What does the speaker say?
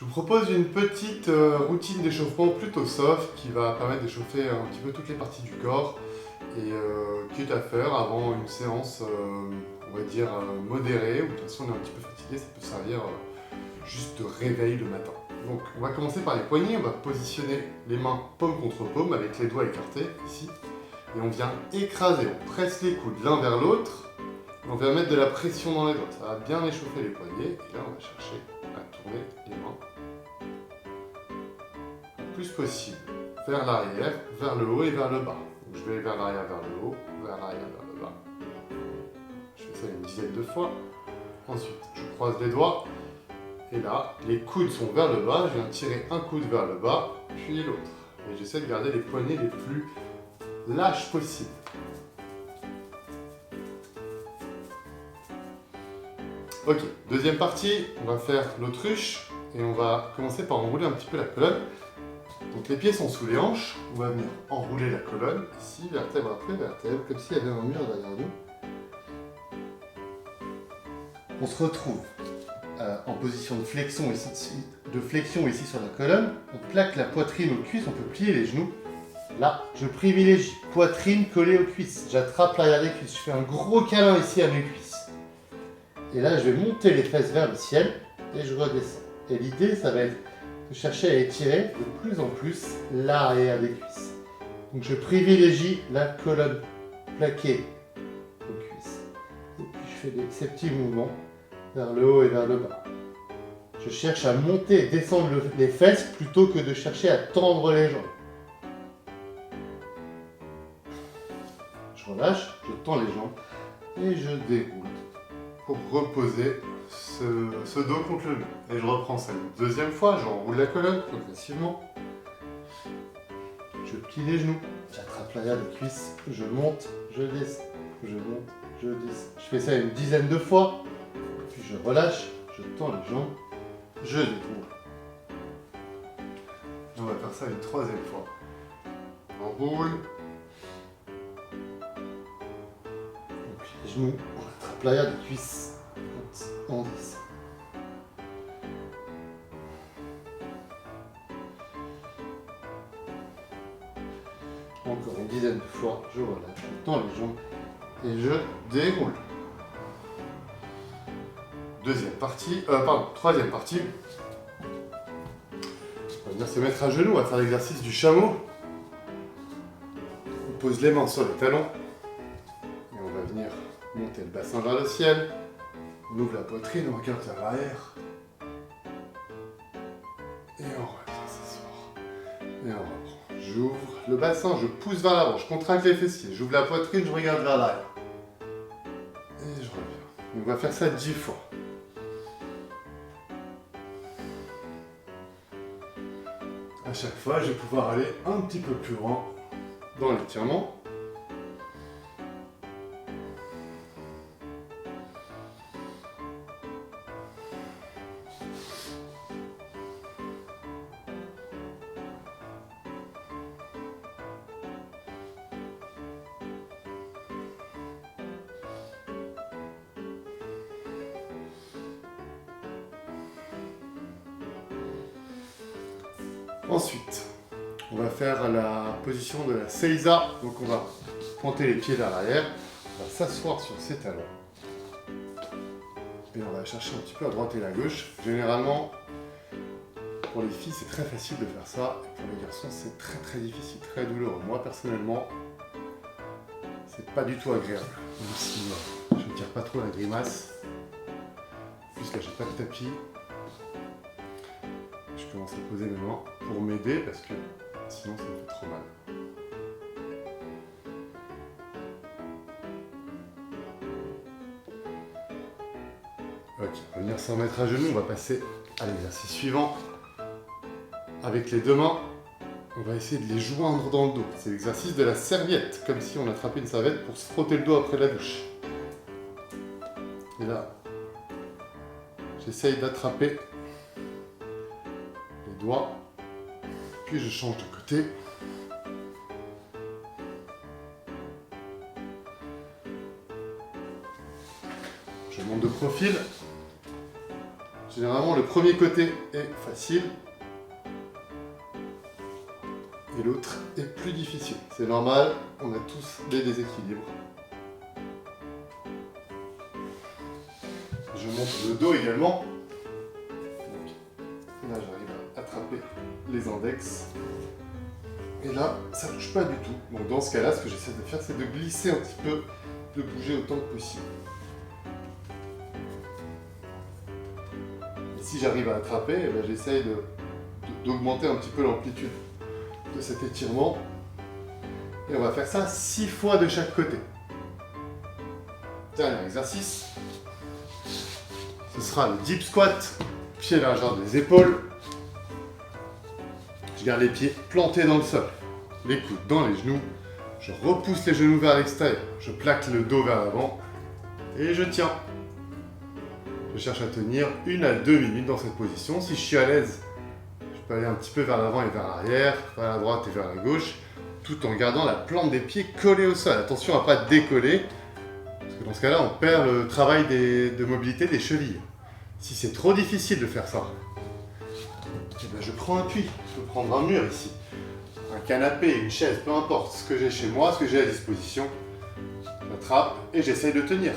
Je vous propose une petite routine d'échauffement plutôt soft qui va permettre d'échauffer un petit peu toutes les parties du corps et quitte à faire avant une séance, on va dire modérée, ou de toute façon on est un petit peu fatigué, ça peut servir juste de réveil le matin. Donc on va commencer par les poignets, on va positionner les mains paume contre paume avec les doigts écartés ici et on vient écraser, on presse les coudes l'un vers l'autre. On va mettre de la pression dans les doigts, ça va bien échauffer les poignets et là on va chercher à tourner les mains le plus possible vers l'arrière, vers le haut et vers le bas. Donc, je vais vers l'arrière, vers le haut, vers l'arrière, vers le bas. Je fais ça une dizaine de fois. Ensuite, je croise les doigts et là, les coudes sont vers le bas, je viens tirer un coude vers le bas, puis l'autre. Et j'essaie de garder les poignets les plus lâches possible. Ok, deuxième partie, on va faire l'autruche et on va commencer par enrouler un petit peu la colonne. Donc les pieds sont sous les hanches, on va venir enrouler la colonne, ici, vertèbre après vertèbre, comme s'il y avait un mur derrière nous. On se retrouve en position de flexion ici sur la colonne, on plaque la poitrine aux cuisses, on peut plier les genoux. Là, je privilégie poitrine collée aux cuisses, j'attrape l'arrière des cuisses, je fais un gros câlin ici à mes cuisses. Et là, je vais monter les fesses vers le ciel et je redescends. Et l'idée, ça va être de chercher à étirer de plus en plus l'arrière des cuisses. Donc je privilégie la colonne plaquée aux cuisses. Et puis je fais ces petits mouvements vers le haut et vers le bas. Je cherche à monter et descendre les fesses plutôt que de chercher à tendre les jambes. Je relâche, je tends les jambes et je déroule pour reposer ce dos contre le mur. Et je reprends ça une deuxième fois, j'enroule la colonne progressivement. Je plie les genoux, j'attrape l'arrière des cuisses, je monte, je descends, je monte, je descends. Je fais ça une dizaine de fois, puis je relâche, je tends les jambes, je déroule. On va faire ça une troisième fois. On enroule. On plie les genoux, on attrape l'arrière des cuisses, on descend. Encore une dizaine de fois, je relâche, je tends les jambes et je déroule. Troisième partie. On va venir se mettre à genoux, on va faire l'exercice du chameau. On pose les mains sur les talons et on va venir monter le bassin vers le ciel. On ouvre la poitrine, on regarde vers l'arrière. Et on revient s'asseoir. Et on reprend. J'ouvre le bassin, je pousse vers l'avant, je contracte les fessiers, j'ouvre la poitrine, je regarde vers l'arrière. Et je reviens. On va faire ça 10 fois. À chaque fois, je vais pouvoir aller un petit peu plus loin dans l'étirement. Ensuite, on va faire la position de la Seiza. Donc on va pointer les pieds vers l'arrière, on va s'asseoir sur ses talons. Et on va chercher un petit peu à droite et à gauche. Généralement, pour les filles, c'est très facile de faire ça. Et pour les garçons, c'est très très difficile, très douloureux. Moi, personnellement, c'est pas du tout agréable. Même si je ne tire pas trop la grimace. Puisque j'ai pas de tapis. Je commence à poser mes mains pour m'aider parce que sinon ça me fait trop mal. Ok, on va venir s'en mettre à genoux, on va passer à l'exercice suivant. Avec les deux mains, on va essayer de les joindre dans le dos. C'est l'exercice de la serviette, comme si on attrapait une serviette pour se frotter le dos après la douche. Et là, j'essaye d'attraper les doigts, puis je change de côté. Je monte de profil, Généralement, le premier côté est facile et l'autre est plus difficile. C'est normal, on a tous des déséquilibres. Je monte le dos également. Là, j'arrive à attraper les index. Et là, ça ne bouge pas du tout. Donc dans ce cas-là, ce que j'essaie de faire, c'est de glisser un petit peu, de bouger autant que possible. Et si j'arrive à attraper, eh ben, j'essaye d'augmenter un petit peu l'amplitude de cet étirement. Et on va faire ça 6 fois de chaque côté. Dernier exercice. Ce sera le deep squat, pied largeur des épaules. Je garde les pieds plantés dans le sol, les coudes dans les genoux. Je repousse les genoux vers l'extérieur. Je plaque le dos vers l'avant et je tiens. Je cherche à tenir 1 à 2 minutes dans cette position. Si je suis à l'aise, je peux aller un petit peu vers l'avant et vers l'arrière, vers la droite et vers la gauche, tout en gardant la plante des pieds collée au sol. Attention à ne pas décoller, parce que dans ce cas-là, on perd le travail de mobilité des chevilles. Si c'est trop difficile de faire ça, eh ben je prends un appui. Je peux prendre un mur ici, un canapé, une chaise, peu importe ce que j'ai chez moi, ce que j'ai à disposition. J'attrape et j'essaye de tenir.